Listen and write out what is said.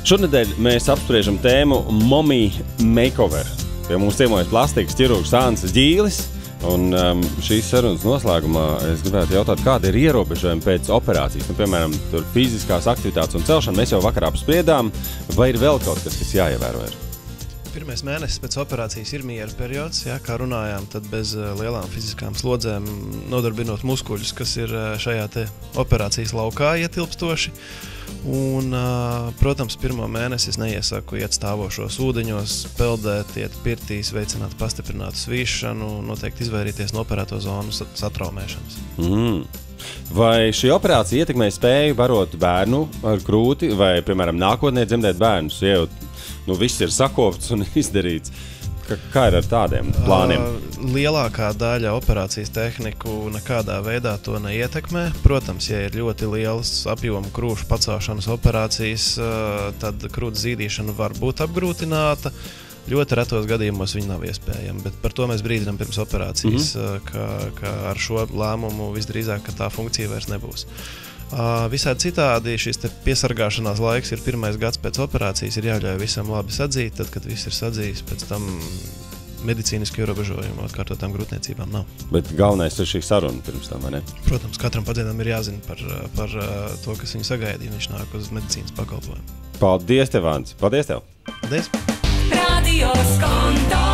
Šonedēļ mēs apspriežam tēmu Mommy Makeover. Pie mums ciemojas plastikas ķirurgs Ansis Ģīlis. Un šīs sarunas noslēgumā es gribētu jautāt, kāda ir ierobežojumi pēc operācijas. Piemēram, tur fiziskās aktivitātes un celšana. Mēs jau vakarā apspriedām, vai ir vēl kaut kas jāievēro? Pirmais mēnesis pēc operācijas ir miera periods, kā runājām, tad bez lielām fiziskām slodzēm nodarbinot muskuļus, kas ir šajā te operācijas laukā ietilpstoši. Un, protams, pirmo mēnesi es neiesaku iet stāvošos ūdeņos, peldēt, iet pirtīs, veicināt pastiprinātu svīšanu, noteikti izvairīties no operēto zonu satraumēšanas. Vai šī operācija ietekmē spēju barot bērnu ar krūti vai, piemēram, nākotnē dzemdēt bērnus? Ja jau viss ir sakopts un izdarīts. Kā ir ar tādiem plāniem? Lielākā daļa operācijas tehniku nekādā veidā to neietekmē. Protams, ja ir ļoti liels apjoma krūšu pacelšanas operācijas, tad krūts zīdīšana var būt apgrūtināta. Ļoti retos gadījumos viņi nav iespējami, bet par to mēs brīdinām pirms operācijas, ka ar šo lēmumu visdrīzāk, ka tā funkcija vairs nebūs. Visādi citādi šis piesargāšanās laiks ir pirmais gads pēc operācijas, ir jāļauj visam labi sadzīt, tad, kad viss ir sadzījis, pēc tam medicīniski ierobežojumu atkārtotām grūtniecībām nav. Bet galvenais ir šī saruna pirms tam, vai ne? Protams, katram pacientam ir jāzina par to, kas viņu sagaida, ja viņš nāk uz medicīnas pakalpojumu. Paldies tev, Ants! Paldies tev! Paldies! Radio Skonto.